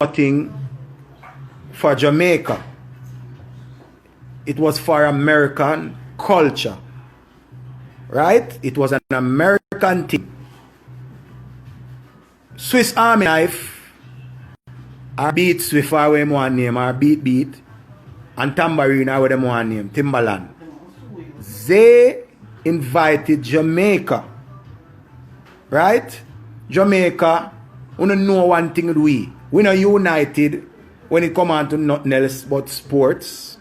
nothing for Jamaica. It was for American culture. Right? It was an American thing. Swiss Army knife, or beat Swift, or them one name, or beat, and tambourine, or them one name, Timbaland. They invited Jamaica. Right? Jamaica, we don't know one thing we. We're not united when it comes on to nothing else but sports,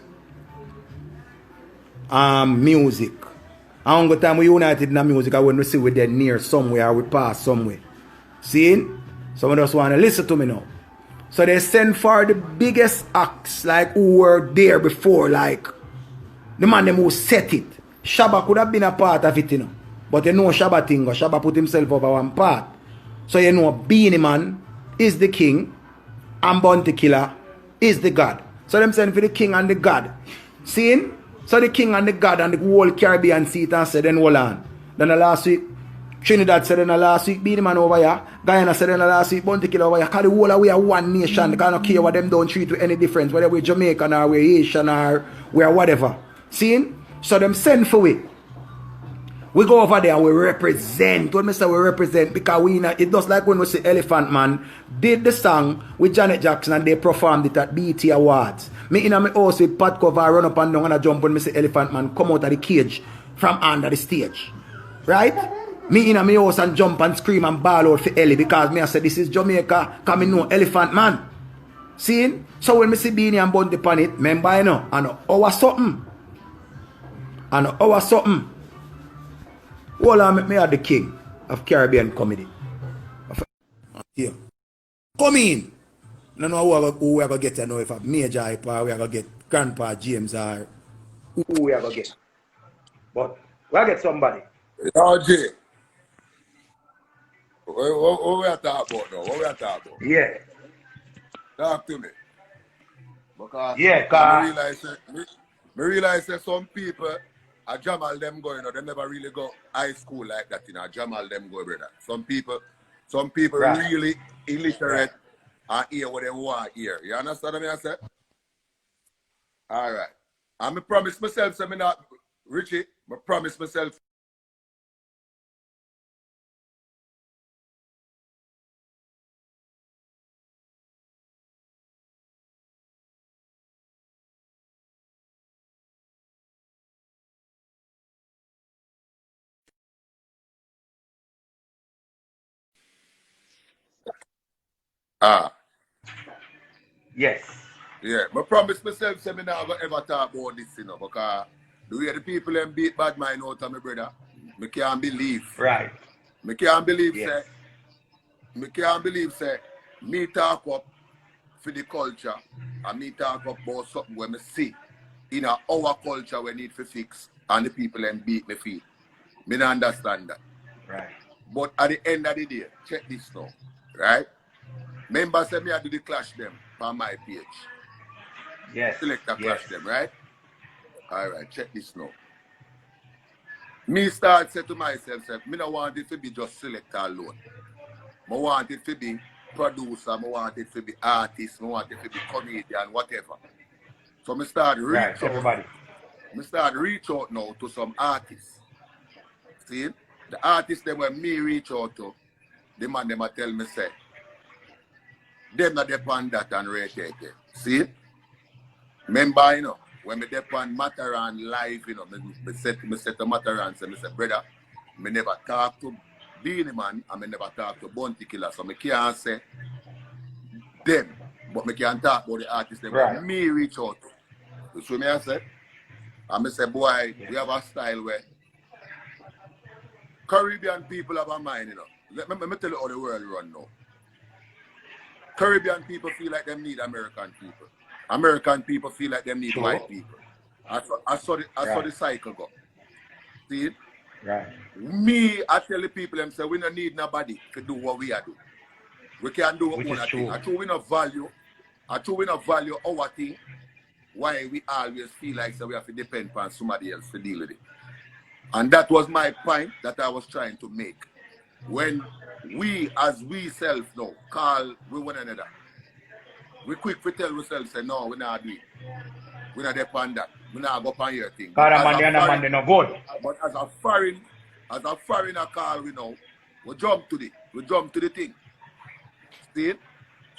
music. And the time we united in the music, when we see we're there near somewhere, we pass somewhere. See? Some of us want to listen to me now. So they send for the biggest acts, like who were there before, like the man them who set it. Shabba could have been a part of it, you know. But you know Shabba thing, Shabba put himself over one part. So you know BEENIE Man is the king and Bounty Killer is the God. So them send for the king and the God. See? So the king and the God and the whole Caribbean see it and said, then hold on. Then the last week, Trinidad said in the last week, BEENIE Man over here. Guyana said in the last week, Bounty Killer over here. Because the whole of we are one nation. They cannot care what them don't treat with any difference. Whether we're Jamaican or we're Haitian or we're whatever. See? So them send for we. We go over there and we represent. When I say we represent, because we know, it does like when we see Elephant Man did the song with Janet Jackson and they performed it at BET Awards. Me in my house with pot cover, run up and down and I jump when I see Elephant Man come out of the cage from under the stage. Right? Me in my house and jump and scream and bawl out for Ellie because me I say this is Jamaica coming no Elephant Man. See? So when I see BEENIE and Bounty upon it, remember you know, and our something. And our something. Well, I me are the king of Caribbean comedy. Here. Come in. I don't know who we are going to get to know if a Majah hype or we are going to get Grandpa James or who we are going to get. But we are going to get somebody. RJ. What we are talking about now? What we are talking about? Yeah. Talk to me. Because yeah, I realize that some people, a Jamal them go, you know, they never really go high school like that, you know, Jamal them go, brother. Some people right. Really illiterate and hear what they want to hear. You understand what I say? All right. And I promise myself, so me not, Richie, I promise myself. Yes. Yeah, I promise myself, so me not going ever talk about this, you know, because the way the people them beat bad mind out of me, brother, I can't believe. Right. I can't believe, yes. say, me talk up for the culture and me talk up about something when I see in our culture we need to fix and the people them beat me feet. Me don't understand that. Right. But at the end of the day, check this now, right? Members say me I do the clash them on my page. Yes. Selector clash them, right? Alright, check this now. Me start say to myself, me don't want it to be just Selector alone. I want it to be producer, I want it to be artist, I want it to be comedian, whatever. So me start reach out. Me start reach out now to some artists. See? The artists them when me reach out to, the man them a tell me say, them not depend that and rate it. See? Remember, you know, when me depend Mataran live, you know, me set the Mataran say, me say, brother, me never talk to BEENIE Man and me never talk to Bounty Killer. So me can't say them, but me can talk about the artists them when me reach out to. You see me I say? And me say, boy, we have a style where Caribbean people have a mind, you know. Let me tell you how the world run now. Caribbean people feel like they need American people. American people feel like they need white people. I saw the cycle go. See it? Right. Me, I tell the people them say we don't need nobody to do what we are doing. We can do our own thing. I true we not value our thing. Why we always feel like so we have to depend on somebody else to deal with it. And that was my point that I was trying to make. When we, as we self now, call we one another, we quick to tell ourselves, say, no, we not do it. We not depend that. We not go on your thing. Because man, they no good. But as a foreigner call, we know, we jump to the thing. See?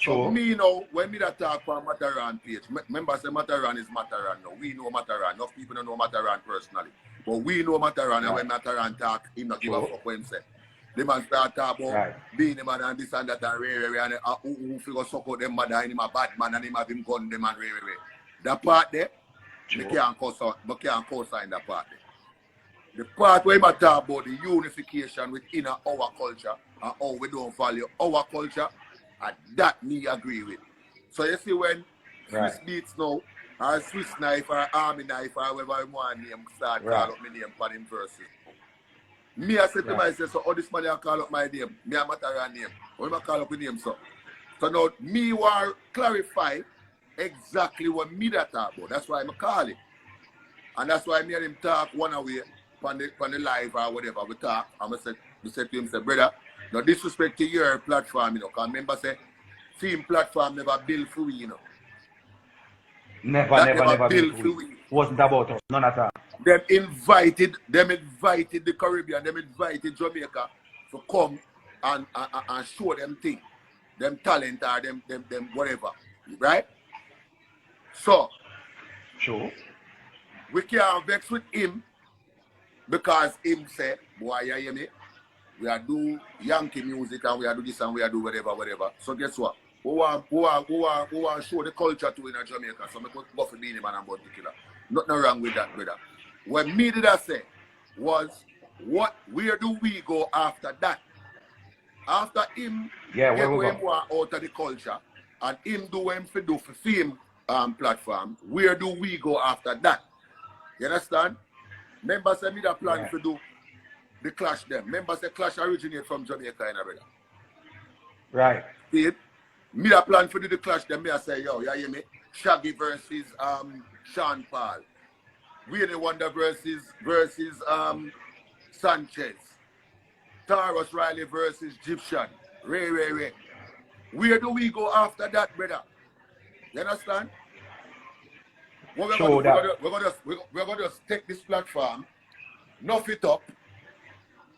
So me now, when me that talk on Mataran page, remember say Mataran is Mataran now. We know Mataran. Enough people don't know Mataran personally. But we know Mataran, and when Mataran talk, he not give a fuck what him say. The man start talking about BEENIE man and this and that and and who figure suck out them mother and him a bad man and him have him gun them and That part there, we can't co-sign that part there. The part where I talk about the unification within our culture and how we don't value our culture, and that me agree with. So you see when Swiss Beats now, or Swiss Knife or Army Knife or whoever you want name start call up my name for them verses. Me I said to myself, so all this money I call up my name, me a Mataran name. What I call up the name so? So now me will clarify exactly what me that talk about. That's why I call it. And that's why me and him talk one away on the live or whatever we talk. And I said to him, say, brother, no disrespect to your platform, you know, because remember say, same platform never built for we, you know. Never built for we. Wasn't about us, none at all. Them invited the Caribbean, them invited Jamaica to come and show them things, them talent or them whatever, right? So, we can't vex with him because him said, boy, you hear me? We are do Yankee music and we are do this and we are do whatever. So guess what? Who want show the culture to in Jamaica? So I go for BEENIE man and particular. Nothing wrong with that, brother. What me did I say was, where do we go after that? After him get him out of the culture and him do what him do for fame platform, where do we go after that? You understand? Members say me that plan to do the clash them. Members say clash originate from Jamaica and brother. Right. See it? Me that plan for do the clash them, me I say, yo, you hear me? Shaggy versus Sean Paul. Really Wonder versus Sanchez. Taros Riley versus Egyptian. Ray. Where do we go after that, brother? You understand? We're gonna just take this platform, nuff it up,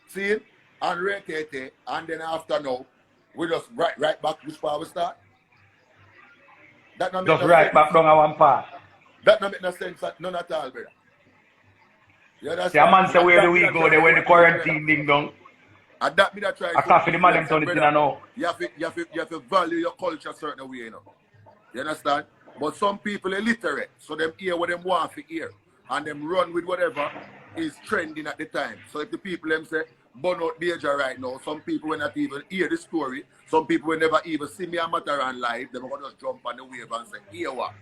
see it, and rotate it, and then after now, we just right back which part we start. That not just right back down our one part. That not make no sense none at all, brother. See, a man say where do we go there when the quarantine ding dong? And that me that try. I can't feel the man them turn it in now. You have to value your culture a certain way, you know. You understand? But some people are illiterate, so them hear what them want to hear. And them run with whatever is trending at the time. So if the people them say, burn out Majah right now, some people will not even hear the story. Some people will never even see me and Mataran live. They're going to just jump on the wave and say, here what?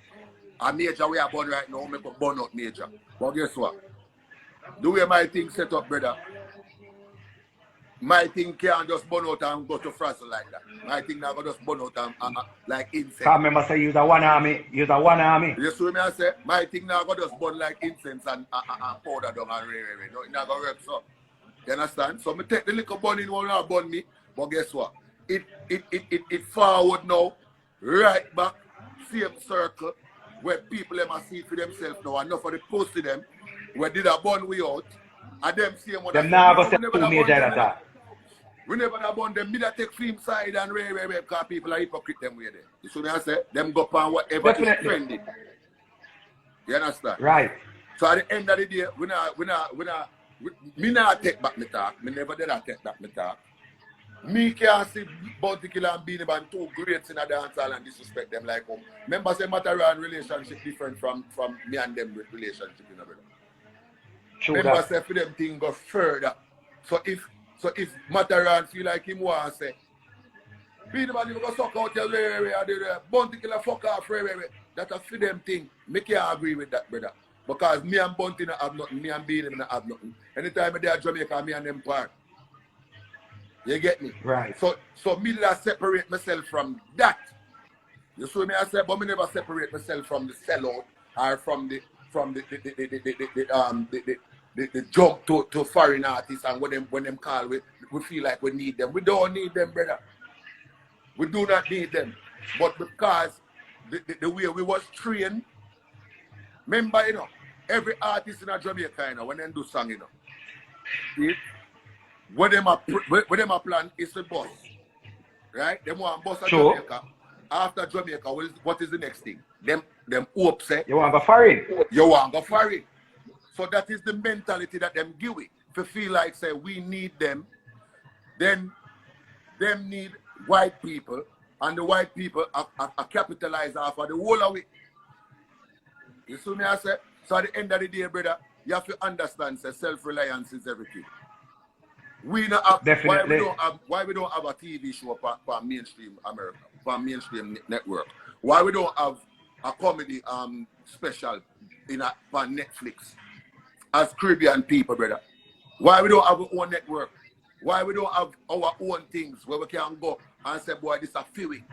And Majah we are born right now, make a burn out Majah. But guess what? The way my thing set up, brother, my thing can't just burn out and go to frazzle like that. My thing now go just burn out and like incense. I remember say use a one army. You see what I say? My thing now go just burn like incense and powder down and ray. No, it not go rep so. You understand? So me take the little burning one and burn me. But guess what? It forward now, right back, same circle, where people them see it for themselves now, and enough for the post to them, where did a burn we out, and them see them. Them now go say too Majah at that. We never abandon them. Me that take film side and ray because people are hypocrite them way there. You see what I say? Them go on whatever is trending. You understand? Right. So at the end of the day, me not take back my talk. Me never did I take back my talk. Me can't see Bounty Killer and BEENIE Man two greats in a dancehall and disrespect them like home. Remember say Mataran relationship different from me and them relationship, you know, brother. Sure. Remember say for them thing go further. So if Mataran feel like him want to say, BEENIE Man, you go suck out your way, Bounty Killer fuck off, that's a for them thing. Me can't agree with that, brother. Because me and Bounty not have nothing, me and BEENIE not have nothing. Anytime they are Jamaica, me and them part. You get me? Right. So me that separate myself from that. You see me I say, but me never separate myself from the sellout or from the jump to foreign artists and when them call we feel like we need them. We don't need them, brother. We do not need them. But because the way we was trained. Remember, you know, every artist in Jamaica, you know, when they do song, you know, see, what them a plan is the boss, right? Them want boss at Jamaica. After Jamaica, what is the next thing? Them hope say you want to go foreign. You want to go foreign. So that is the mentality that them give it. To feel like say we need them, then them need white people, and the white people are capitalize off of the whole of it. You see me I say? So at the end of the day, brother, you have to understand that self-reliance is everything. We not have, definitely. why we don't have a TV show for mainstream America, for mainstream network? Why we don't have a comedy special for Netflix as Caribbean people, brother? Why we don't have our own network? Why we don't have our own things where we can go and say, boy, this is a feeling.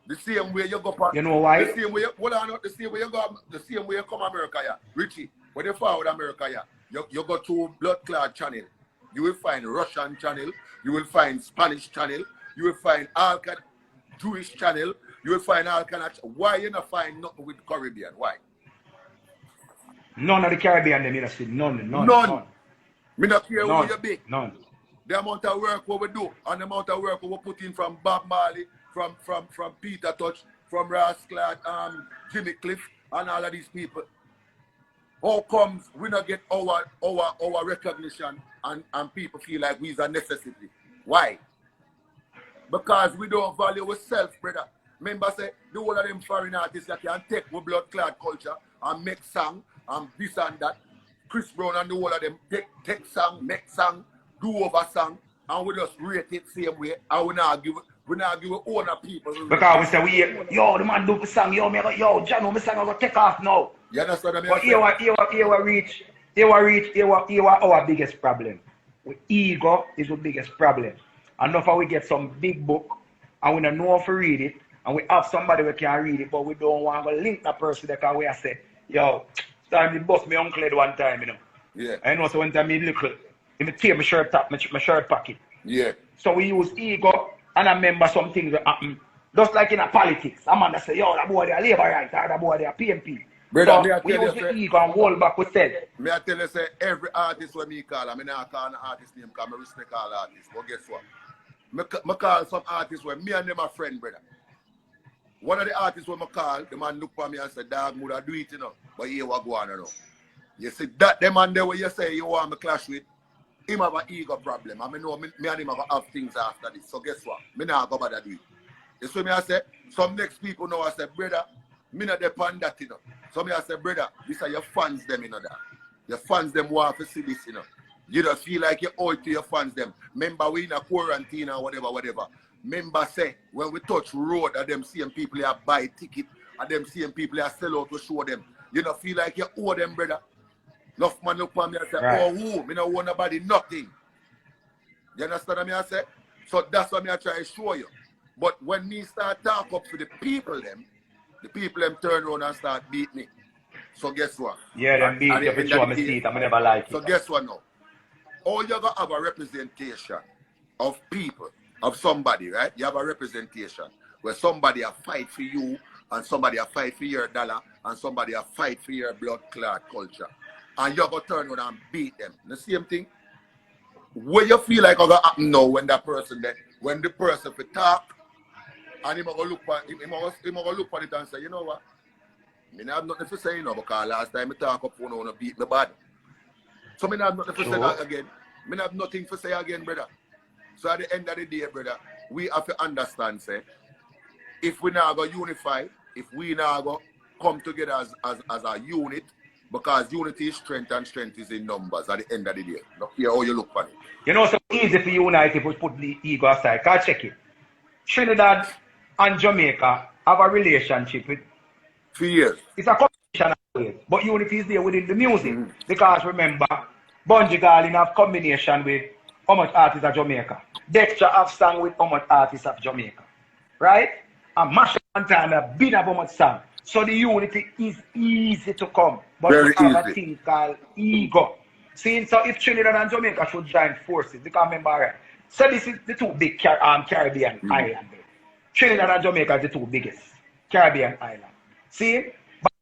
The same way you go past, you know why? The same way you come America, yeah. Richie, when you forward America, yeah, you go to blood clot channel. You will find Russian channel, you will find Spanish channel, you will find all kind of Jewish channel, you will find all kind of. Why you not find nothing with Caribbean? Why? None of the Caribbean them you see. None. Me not care who you be. None. The amount of work what we do and the amount of work we put in from Bob Marley, from Peter Touch, from Rasclad, Jimmy Cliff, and all of these people. How comes we not get our recognition and people feel like we are necessity? Why? Because we don't value ourselves, brother. Remember, say the whole of them foreign artists that can take with blood clot culture and make song and this and that. Chris Brown and the whole of them take song, make song, do over song, and we just rate it same way. And we not give owner people. Because we say the man do the song, Jano, my song will take off now. You understand what I mean? But here our biggest problem. With ego is the biggest problem. And enough we get some big book and we don't know how to read it, and we have somebody who can read it, but we don't want to link that person that can we say, time he bust me uncle head one time, you know. Yeah. I know so one time he little, he tear my shirt top, my shirt pocket. Yeah. So we use ego and I remember some things that happen. Just like in a politics. A man that say, that boy they are labor right, or that boy they are PMP. Brother, so we use the ego and hold back with said. Me I tell you say every artist when me call, I mean I call an artist name because I respect all artists. But guess what? Me call some artists where me and them are friend, brother. One of the artists when I call, the man look for me and say, dog, would do it, you know. But here what go on, you know. You see that the man there where you say you want me clash with, him have an ego problem. I mean, no, me and him have things after this. So guess what? Me not go bother do it. You see me I say, some next people know I say, brother, me not depend that, you know. So me I say, brother, these are your fans them, you know that. Your fans them want to see this, you know. You don't feel like you owe it to your fans them. Remember we in a quarantine or whatever. Remember say, when we touch road and them same people are buy ticket and them same people are sell out to show them. You don't feel like you owe them, brother. Enough man look for me and say, oh who? Me don't owe nobody nothing. You understand what I say? So that's what I try to show you. But when me start talk up to the people them turn around and start beat me. So guess what? Yeah, them beat you for sure, me see it, I never like it. So guess what now? All you gotta have a representation of people, of somebody, right? You have a representation where somebody a fight for you, and somebody a fight for your dollar, and somebody a fight for your blood clot culture. And you're gonna turn around and beat them. The same thing. Where you feel like gonna happen now when that person then, when the person for talk, and he gonna look for it and say, you know what? I have nothing to say, you know, because last time I talk up phone, I wanna beat me bad. So I have nothing to say that again. I have nothing to say again, brother. So at the end of the day, brother, we have to understand, say, if we now go unify, if we now go come together as a unit, because unity is strength and strength is in numbers at the end of the day. Look here how you look for it. You know, so easy for unite if we put the ego aside. Can't check it. Trinidad and Jamaica have a relationship with 3 years. It's a combination, but unity is there within the music. Because remember, Bungie Garlin have combination with how much artists of Jamaica. Dexter have sung with how much artists of Jamaica. Right? And Masha Montana been have how much song. So the unity is easy to come. But very we have easy. a thing called ego. See, so if Trinidad and Jamaica should join forces, because remember, right? So this is the two big Caribbean islands. Trinidad and Jamaica are the two biggest. Caribbean island. See,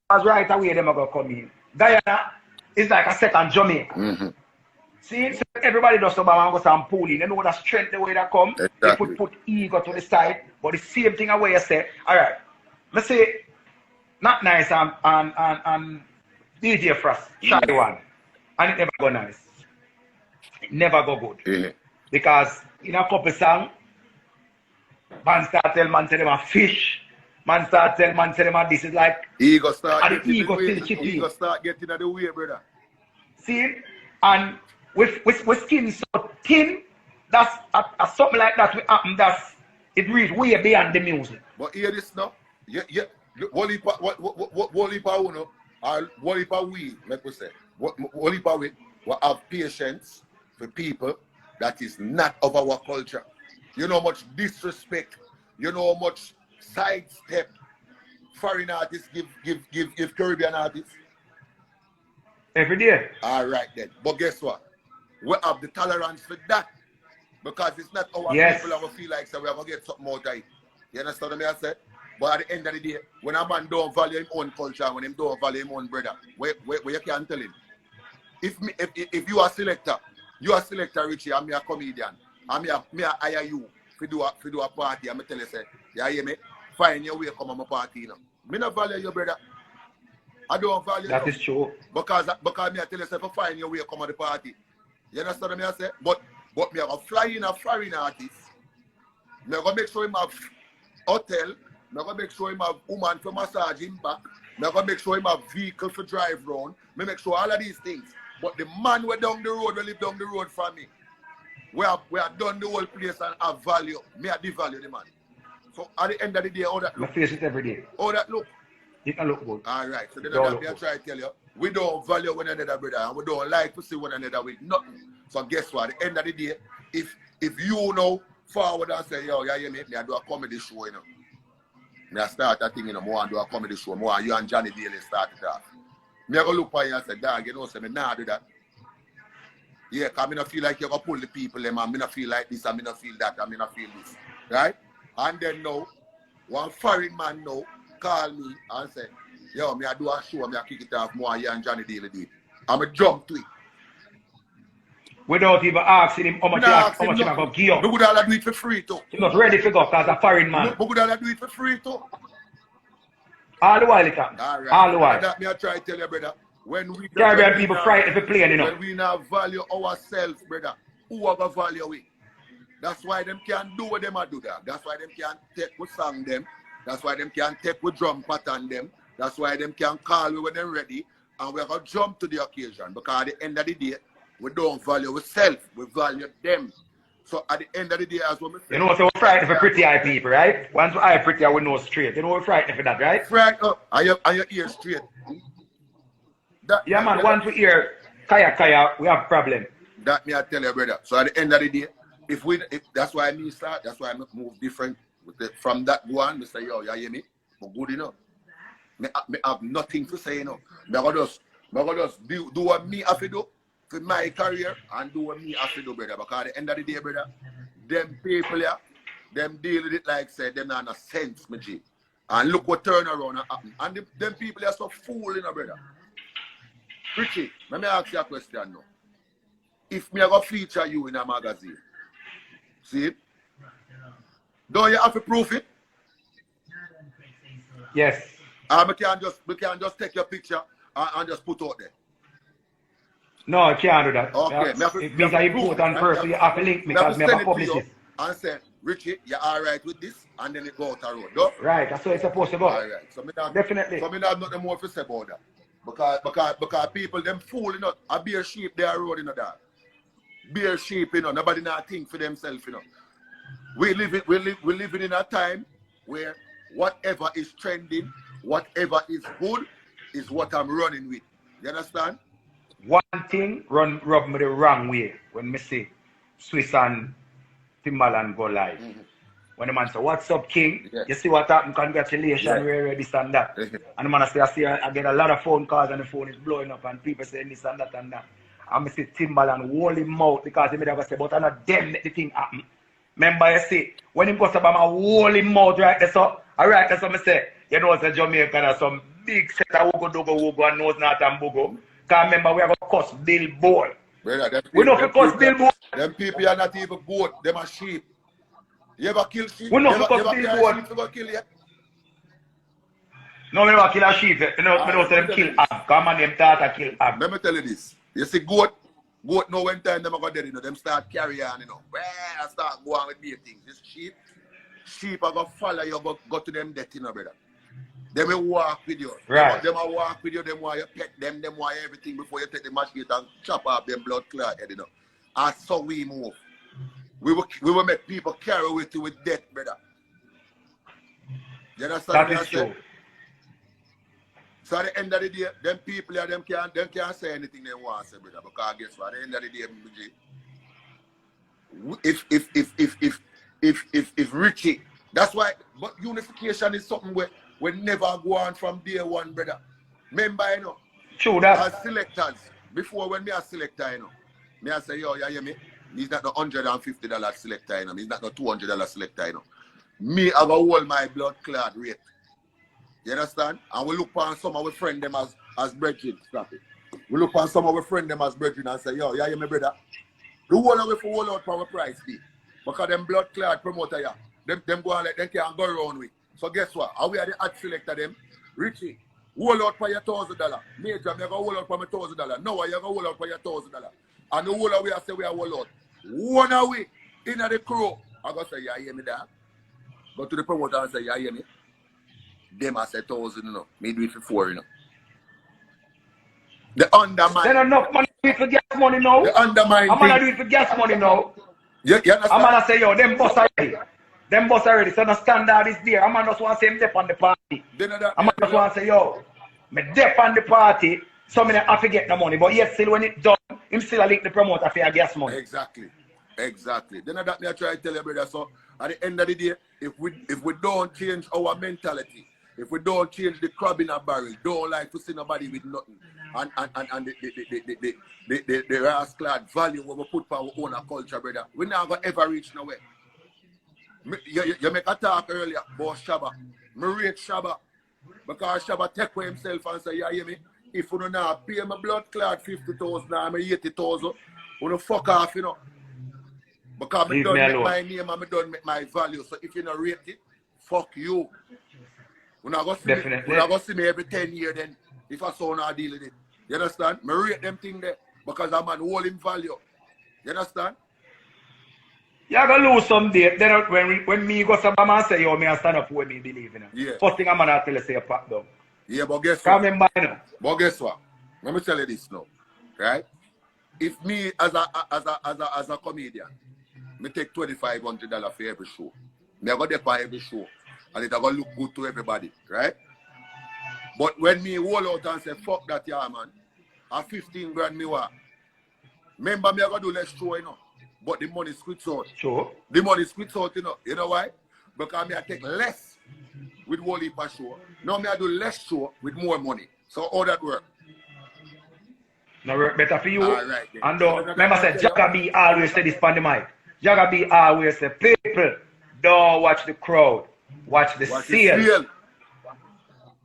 but right away them are gonna come in. Guyana is like a second Jamaica. See, so everybody does about and go some pooling. They know the strength the way they come. Exactly. They put ego to the side, but the same thing away you say, all right, let's say not nice and DJ Frost, try one. And it never go nice. It never go good. Because in a couple song, man start tell man say them a fish. Man start tell man say them a this is like ego start ego still chippy. Ego start getting out the way, brother. See? And with skin so thin, that's something like that will happen. It reads way beyond the music. But hear this now. Yeah. What if uno or what if we, like we say, what if we have patience for people that is not of our culture. You know how much disrespect, you know how much sidestep foreign artists give Caribbean artists. Every day. All right then. But guess what? We have the tolerance for that. Because it's not our people that feel like so we have to get something more tight. You understand what I said? But at the end of the day, when a man don't value his own culture, when he don't value his own brother, where you can tell him. If you are selector, Richie, I'm a comedian. I'm a hire you to do a party. I'm tell you say, you hear me? Find your way come on my party now. Me not value your brother. I don't value that you. Is true. Because me I tell you say, find your way come on the party. You understand what I say? But me have a fly in a foreign artist. Me gonna make sure him have hotel. Me gonna make sure him have woman for massage him back. Me gonna make sure him have vehicle for drive round. Me make sure all of these things. But the man we down the road, we live down the road from me. We have done the whole place and have value. Me I devalue the man. So at the end of the day, how that look? I face it every day. How that look? It can look good. All right. So then I try to tell you, we don't value one another, brother, and we don't like to see one another with nothing. So guess what? At the end of the day, if you know forward and say, yo, yeah, me I do a comedy show, you know. Me I start that thing, you know, more and do a comedy show, more and you and Johnny Daly start it off. Me I go look at you and say, dog, you know, say me nah do that. Yeah, because I don't feel like you're going to pull the people, and I don't feel like this, and I don't feel that, and I don't feel this. Right? And then now, one foreign man now call me and say, yo, me I do a show, me I kick it off more you and Johnny Daly did. I'm a jump to it. Without even asking him how much he going to give up. We would all do it for free too. He's not ready to go because a foreign man. We would all do it for free too. All the while it comes. Right. All the while. That me I try to tell you, brother. When we Caribbean people frightened if they play, you know. When we now value ourselves, brother, who ever value we? That's why them can't do what them do that. That's why them can't take with song them. That's why them can't take with drum pattern them. That's why them can't call we when they're ready. And we're going to jump to the occasion. Because at the end of the day, we don't value ourselves. We value them. So at the end of the day, as we say, you know, so we're frightened for pretty eye people, right? Once we're pretty, we know straight. You know, we're frightened for that, right? Frightened up. And your ear straight. Yeah, man, once we hear kaya, we have problem. That me I tell you, brother. So at the end of the day, if that's why me start, that's why I move different. From that go on, me say, yo, you hear me? But good enough. Me have nothing to say, you know. Me gonna just do what me have to do for my career and do what me have to do, brother. Because at the end of the day, brother, them people here, them deal with it like say them not a sense, me G. And look what turn around and happen. And them people are so fool, you know, brother. Richie, let me ask you a question now. If me ever feature you in a magazine, see it? Don't you have to prove it? Yes. We can just take your picture and just put out there. No, I can't do that. Okay. It means I important person, you have to link me because I have to publish it. And say, Richie, you're alright with this, and then it go out the road. No? Right, that's how it's supposed to go. Alright. So definitely. So I have nothing more to say about that. Because people, them fooling out, a bare sheep, they are roading that. Bare sheep, you know, nobody not think for themselves, you know. We living in a time where whatever is trending, whatever is good, is what I'm running with. You understand? One thing rub me the wrong way when me see Swiss and Timbaland go live. When the man say, what's up, King? Yeah. You see what happened? Congratulations, we're this and that. And the man say, I get a lot of phone calls and the phone is blowing up and people saying this and that and that. And I see Timbaland hold him out because he made have say, but I'm not them let the thing happen. Remember you see, when him goes about my hold him out right there, so alright, that's what I say. You know, it's Jamaican are some big set of Ugo and nose not and bugo. Can't remember we have a cuss Billboard. Brother, We know for cuss Billboard. Them people are not even goat, them are sheep. You ever kill sheep? We know You for ever cuss kill Billboard. sheep to go kill you? No, we never kill a sheep. You know, we don't them kill ab. Come on, them tata kill ab. Let me tell you this. You see goat know when time them go dead, you know, them start carry on, you know. Well, start go on with big things. This sheep are gonna follow you, go to them death, you know, brother. They will walk with you. Right. Them will walk with you, them want you pet them want everything before you take the machine and chop off them blood clot head, you know. And so we move. We will make people carry with you with death, brother. You understand That what is true. So at the end of the day, them people them can't say anything they want to say, brother. Because guess what? At the end of the day, if Richie, that's why, but unification is something we never go on from day one, brother. Remember, you know, True that. as selectors, before when me a selector, you know, me I say, yo, you hear me? He's not no $150 selector, you know. He's not no $200 selector, you know. Me, I go hold my blood clot rate. You understand? And we look upon some of our friends them as brethren. Stop it. We look upon some of our friends them as brethren and say, yo, you hear me, brother? The whole of it for hold out for our price be. Because them blood clot promoter, yeah. Them go and let them can't go around with. So guess what? Are we are the ad selector them? Richie, hold out for your $1,000. Majah, me go hold out for my $1,000. No, you go hold out for your $1,000. And the whole of we are say we are hold out. One away in the crew. I go say, yeah, hear me there. Go to the promoter and say, yeah, hear me. Them I say 1,000, you know. Me do it for 4, you know. The undermine. Then enough money for gas money now. The undermine. I'm gonna do it for gas money now. You understand? I'm gonna say, yo, them bus already. Them bus already. So the standard is there. I'm gonna just want to say him dep on the party. I'm gonna just want to say, yo, me dep on the party. So me have to get the money. But yet still when it's done, him still a link the promoter for your gas money. Exactly. Then that me I try to tell you, brother. So at the end of the day, if we don't change our mentality, if we don't change the crab in a barrel, don't like to see nobody with nothing, and the rascal value we put for our own culture, brother, we not gonna ever reach nowhere. You make a talk earlier about Shabba. Me rate Shabba because Shabba take away himself and say, yeah, hear me? If you don't now pay my blood clot 50,000 and 80,000, you don't fuck off, you know. Because I don't make my name and I don't make my value. So if you don't rate it, fuck you. You're not going to see me every 10 years then if I saw not deal with it. You understand? I rate them thing there because I'm an holding value. You understand? You're going to lose some day. Then when me go somewhere and say, yo, me I stand up for me believe in it. Yeah. First thing I'm going to tell you, say, pack down. Yeah, but guess what? Remember, you know. But guess what? Let me tell you this now. Right? If me as a comedian, me take $2,500 for every show. Me I go there for every show. And it going to look good to everybody, right? But when me roll out and say, fuck that, yeah, man, at 15 grand me what? Remember me I going to do less show, you know, but the money squits out. Sure. The money squits out, you know. You know why? Because me I take less with whole heap of show. Now me I do less show with more money. So how that work? Now work better for you. All right, and remember, say, Jagga B always say this on the mic. Jagga B always say, people, don't watch the crowd. Watch the sale.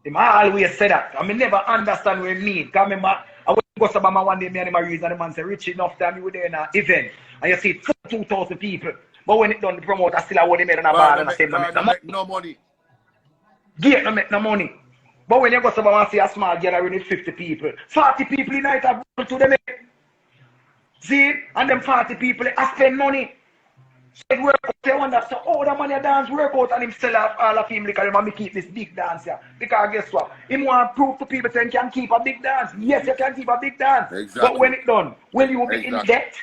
Him always say that. I mean, never understand what he mean. Because remember, I went to go to Bama one day, me and him reason, and the man say, Richie, enough time you were there in an event, and you see 2,000 people. But when it done, the promoter still hold him in a bar and I say, no money. Gate no make no money. But when you go to Bama and see a small gathering with 50 people, 40 people in night have to them. See? And them 40 people, I spend money. So work out, they wonder, so oh, the money dance work out and him sell all of him because he keep this big dance here. Because guess what? He want to prove to people that he can keep a big dance. Yes, you can keep a big dance. Exactly. But when it done, will you be in debt?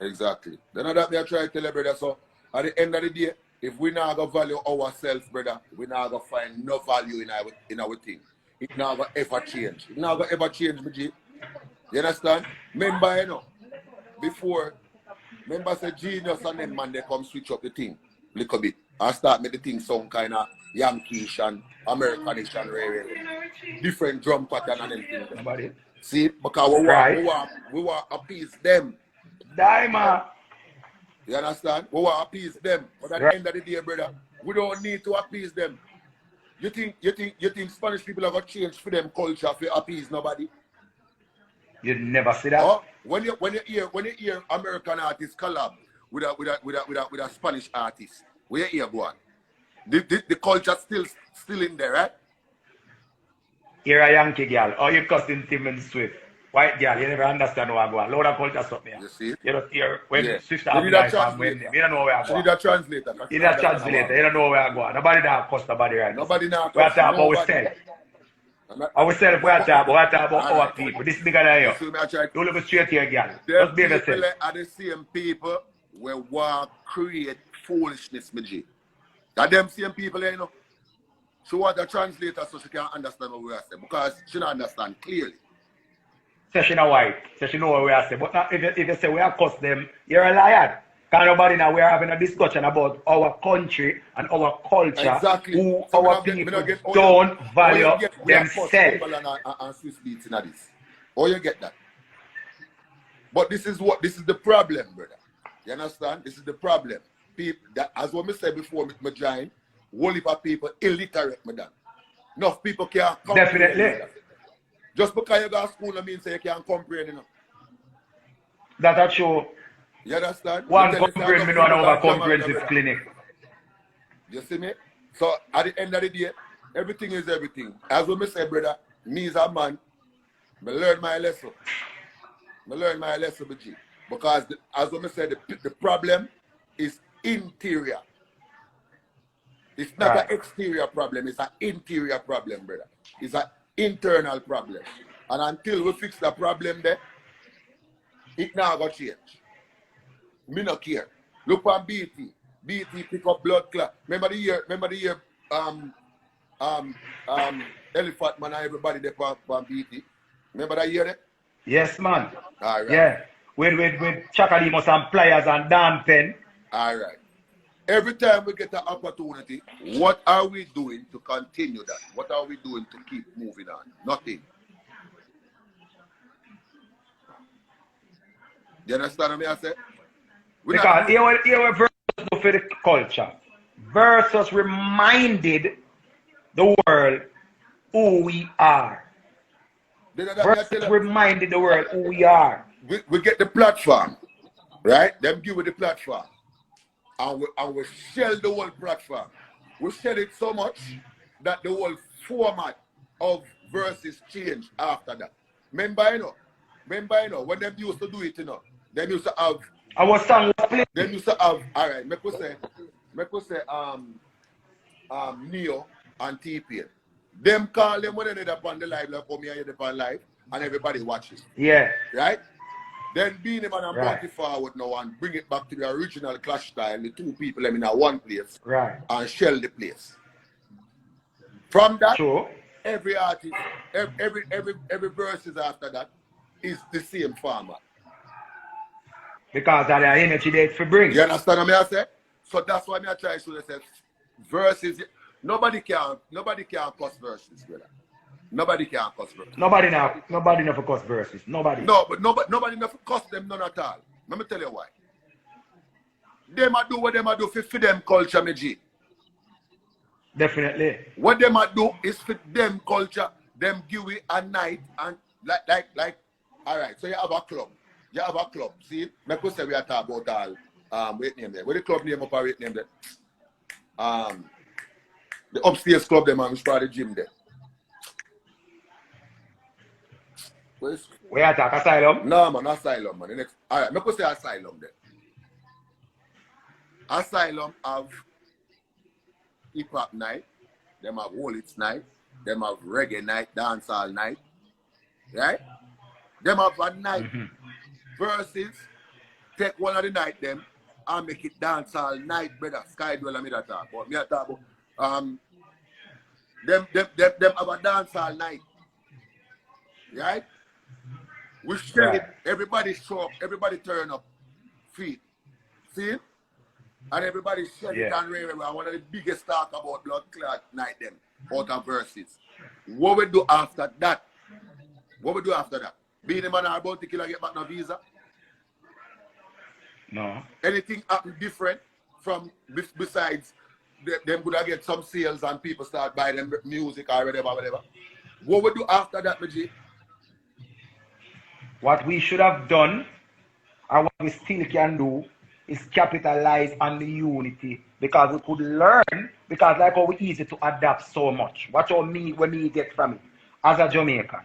Exactly. Then that me I try to tell you, brother, so at the end of the day, if we not going to value ourselves, brother, we not going to find no value in our thing. It not going to ever change. It not going to ever change, Majah. You understand? Remember, you know, before, remember say Genius and them man, they come switch up the thing a little bit and start make the thing sound kind of Yankees and Americanish and very different drum pattern and everything. See, because we want to appease them. Diamond. You understand? We want to appease them. But at the end of the day, brother, we don't need to appease them. You think Spanish people are gonna change for them culture for appease nobody? You never see that. Oh, when you hear American artists collab with a Spanish artist, where you hear go on? The culture still in there, right? You're a Yankee girl. Oh, you cussing Tim and Swift. White girl, you never understand what I go on. Load of culture stuff there. You see? You don't hear when Swift You have need life a and when translator. you don't know where I go You on. need a translator. You need a translator. You don't know where I go on. Nobody now cuss nobody right now. Nobody now We are cuss talking about nobody. ourselves. Ourselves, we are talking about our people. This bigger than you. You look straight here, girl. Just be yourself. People are the same people who want to create foolishness, Majah. That them same people, you know. She want a translator so she can understand what we are saying. Because she don't understand clearly. Say she not white. Say she know what we are saying. But now, if you say we are cuss them, you're a liar. Because nobody now, we are having a discussion about our country and our culture. Exactly. Who So our people don't value themselves. And Swiss beats in this. Oh, you get that. But this is the problem, brother. You understand? This is the problem. People, that, as what I said before with my giant, whole heap of people illiterate, madam. Enough people can't comprehend. Definitely. Just because you go to school, I mean, say you can't comprehend, you know. That's true. You understand? One comprehend me know over comprehensive clinic. You see me? So at the end of the day, everything is everything. As we say, brother, me as a man, I learn my lesson. BG. Because as we say, the problem is interior. It's not an exterior problem, it's an interior problem, brother. It's an internal problem. And until we fix the problem there, it now got change. Me not care. Look on BT. BT pick up blood clot. Remember the year Elephant Man and everybody there on BT. Remember that year there? Yes, man. All right. Yeah. With Chakalimos and Pliers and Danten. All right. Every time we get an opportunity, what are we doing to continue that? What are we doing to keep moving on? Nothing. You understand what I say? Because here were Versus do for the culture. Versus reminded the world who we are. Versus reminded the world who we are. We get the platform, right? Them give it the platform. And we shell the whole platform. We shell it so much that the whole format of Versus changed after that. Remember, you know, when them used to do it, you know, them used to have our song was played. Them used to have, all right, make we say Neo and T-Pain. Them call them when they're up on the live, like come here, you're up on live, and everybody watches. Yeah. Right? Then BEENIE Man and Bounty forward now and bring it back to the original clash style, the two people in one place, and shell the place. From that, every artist, every verses after that is the same format. Because of the energy they for bring. You understand what I say? So that's why I try to say verses. Nobody can cuss verses, brother. Nobody can cuss verses. Nobody never cuss verses. Nobody. No, but nobody never cuss them none at all. Let me tell you why. Them a do what them a do for them culture, me G. Definitely. What them a do is for them culture, them give it a night and like alright, so you have a club. You have a club. See, make us say we are talking about all wait name there. Where the club name up or wait name there? The upstairs club them and which part of the gym there. We are talking Asylum? No man, Asylum man. The next alright, make us say Asylum there. Asylum have hip hop night, them have Wallets night, them have reggae night, dancehall night. Right? Them have a night. Versus take one of the night them and make it dance all night, brother. Sky dweller me that talk. But me a talk about them have a dance all night. Right? We share it, everybody show up, everybody turn up, feet. See? And everybody share it and rave. One of the biggest talk about blood clot night them out of Versus. What we do after that? BEENIE Man are about to kill and get back no visa? No. Anything happen different from besides them could get some sales and people start buying them music or whatever. What would do after that, Majah? What we should have done, or what we still can do, is capitalize on the unity, because we could learn, because like how we easy to adapt so much. Watch how when me get from it. As a Jamaican,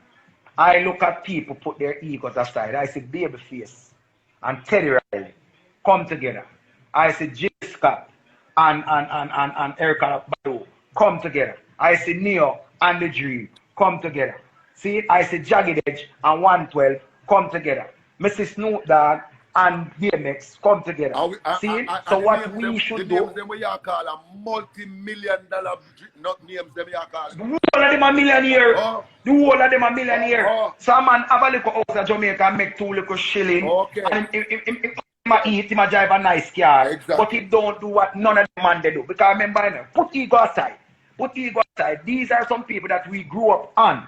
I look at people put their egos aside. I see Babyface and Teddy Riley come together. I see J. Scott and Erica Badu come together. I see Neo and The Dream come together. See, I see Jagged Edge and 112 come together. Mrs. Snoop Dogg and DMX come together. So what we should do... The names them we call a multi-million-dollar... Not names them you call... The whole of them a millionaire. The whole of them a millionaire. Some man have a little house in Jamaica and make 2 little shilling. Okay. And he eat, he drive a nice car. Exactly. But he don't do what none of the man they do. Because remember, you know, put ego aside. Put ego aside. These are some people that we grew up on.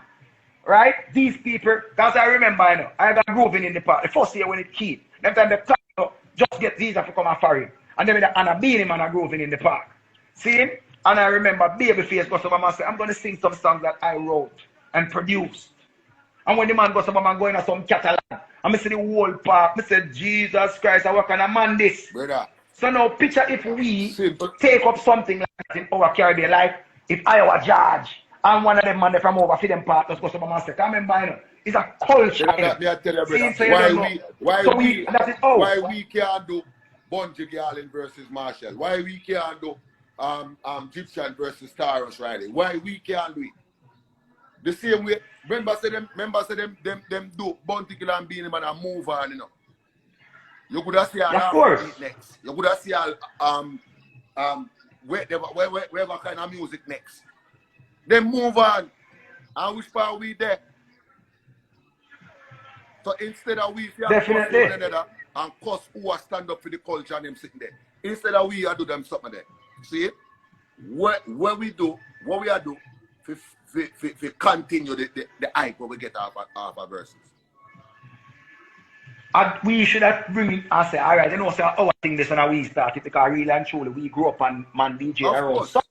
Right? These people, because I remember, you know, I got grooving in the park. The first year when it kid. Them time the club just get these to come and foreign. And then and a BEENIE man are grooving in the park. See? And I remember Babyface goes over and say, I'm going to sing some songs that I wrote and produced. And when the man goes over and going to some Catalan, and I see the whole park, I said, Jesus Christ, I work on a man this. Brother. So now picture if we take up something like that in our Caribbean life, if I were judge, and one of them man from over for them partners goes over and say, I remember, you know, it's a culture. Me I tell you, brother, why we can't do Bungie Garland versus Marshall? Why we can't do Egyptian versus Taurus Riley? Why we can't do it? The same way, remember say them do Bungie Garland and BEENIE man and move on, you know. You could have seen next. You could have seen whatever kind of music next. Then move on. And which part we there? So instead of we definitely one another and cause who are stand up for the culture and them sitting there. Instead of we are do them something there. See? What we do to continue the hype what we get off our verses. And we should have bring it and say, alright, you know, say our thing this and we started because really and truly we grew up on man DJ around. So,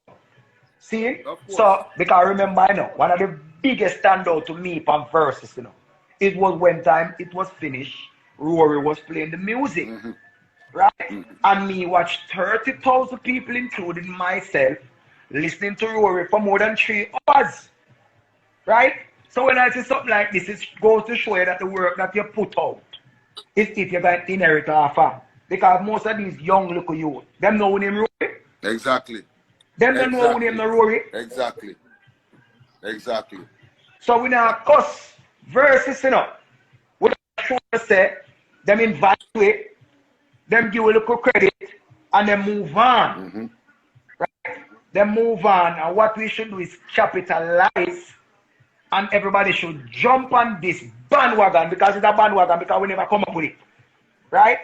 see? So because remember, you know, one of the biggest standout to me from verses, you know. It was when time it was finished, Rory was playing the music, right? And me watched 30,000 people, including myself, listening to Rory for more than 3 hours, right? So when I say something like this, it goes to show you that the work that you put out is if you're going to inherit offer. Because most of these young little youth, them know name Rory. Exactly. Them don't know name no Rory. Exactly. So we now cuss. Versus, you know, what I say, them invite it, them give a little credit, and then move on. Right? Then move on, and what we should do is capitalize, and everybody should jump on this bandwagon, because it's a bandwagon, because we never come up with it. Right?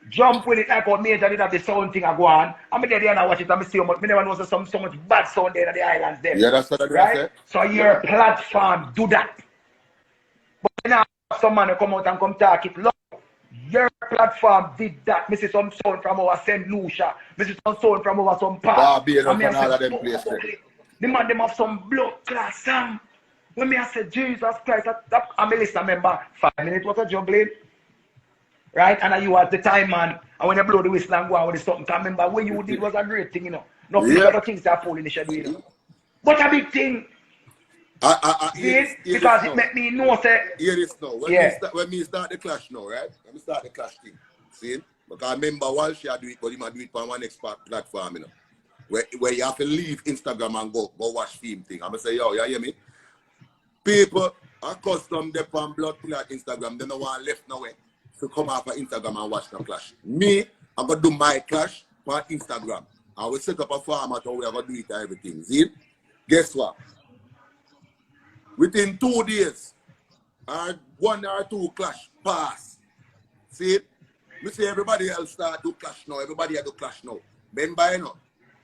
Jump with it like what Majah did have the sound thing I go on. I'm there and I watch it and I see how much, I never know so much bad sound there in the islands there. Yeah, that's what I right? So your platform do that. But now some man come out and come talk it. Look, your platform did that. I see some sound from our St. Lucia. I see some sound from our some park. And all of them places. The man them have some blood class sound. When me I say Jesus Christ, I'm a listener member. 5 minutes was a juggling. Right? And you at the time, man. And when you blow the whistle and go out with something, I remember what you did was a great thing, you know. No other things that fall in the shadow, you know. But a big thing. Because it make me know that. Hear this now. When me start the clash now, right? Let me start the clash thing. See? Because I remember while she do it, but he might do it on one expert platform, you know. Where you have to leave Instagram and go watch film thing. I'm going to say, yo, you hear me? People are accustomed to on blood clot Instagram. They don't want left nowhere to come off of Instagram and watch the clash. Me, I'm going to do my clash on Instagram. I will set up a format how we are going to do it and everything. See? Guess what? Within 2 days, or 1 or 2 clash pass. See? We see everybody else start to clash now. Everybody do clash now. Remember, you know,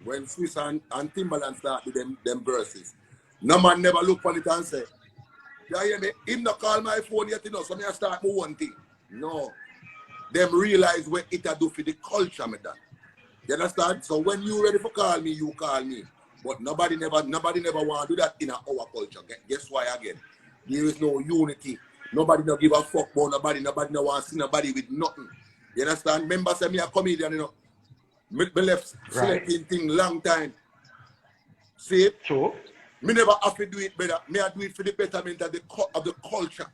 when Swiss and Timberland start with them verses, no man never look on it and say, you hear me? Him not call my phone yet, you know, so me I start my one thing. No. Them realize what it do for the culture, me done. You understand? So when you ready for call me, you call me. But nobody never want to do that in our culture. Guess why again? There is no unity. Nobody no give a fuck about nobody. Nobody no want to see nobody with nothing. You understand? Remember, say me a comedian, you know. Me left selecting thing long time. See? True. Me never have to do it better. Me I do it for the betterment of the culture.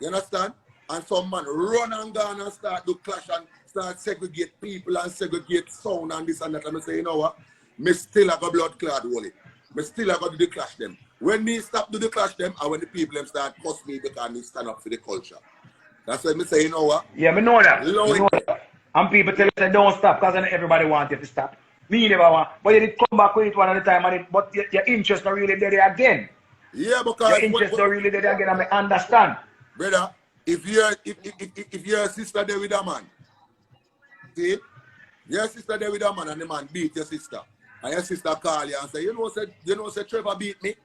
You understand? And some man run and gone and start to clash and start segregate people and segregate sound and this and that. And I say, you know what? Me still have a blood clot wally. Me still have to do the clash them. When me stop do the clash them, and when the people them start cuss me because me stand up for the culture. That's why me say, you know what? Yeah, me know that. Me know that. And people tell us don't stop because everybody wants you to stop. Me never want. But you did come back with it one at a time, and but your interest not really there again. Yeah, because your interest not really there again, and I understand. Brother, if your sister there with a man, see, your sister there with a man and the man beat your sister, and your sister call you and say, you know, say Trevor beat me,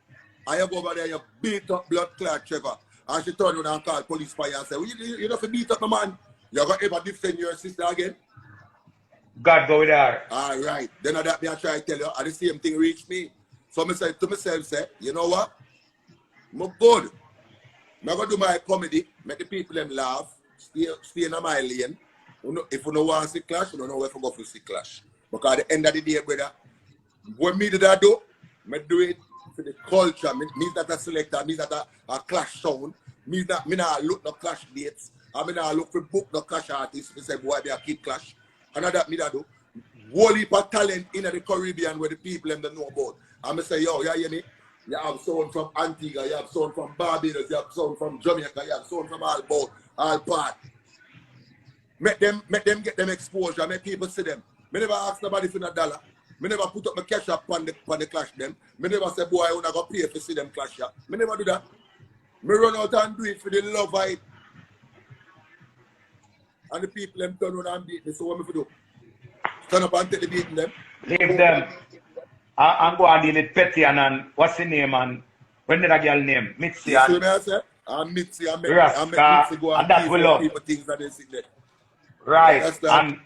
and you go over there, you beat up blood clot Trevor, and she turn around and call police for you and say, well, you don't have to beat up my man, you're going to ever defend your sister again? God go with her. All right, then that me I try to tell you, and the same thing reached me. So I said to myself, say, you know what? I'm good. I'm going to do my comedy, make the people them laugh, stay in my lane. If you don't want to see clash, you don't know where to go for see clash. Because at the end of the day, brother, what me did I do? I do it for the culture. Me that a selector, me that a clash sound. Me not look no clash dates. I mean I look for book no clash artists. Me say, boy, be a kid clash. And that me that do. Whole heap of talent in the Caribbean where the people them don't know about. And me say, yo, you hear me? You have someone from Antigua, you have someone from Barbados, you have someone from Jamaica, you have someone from all part. Make them get them exposure, make people see them. Me never ask nobody for $1. Me never put up my cash up on the clash them. Me never say, boy, I wanna go pay to see them clash up. Me never do that. Me run out and do it for the love of it. And the people them turn around and beat me, so what me do? Turn up and take the beating them. Leave them. And go and deal with Petty and what's the name and when did that girl name? Mitzi and Mitzi and Mitzi go and that will love. people things that they see there. Right. And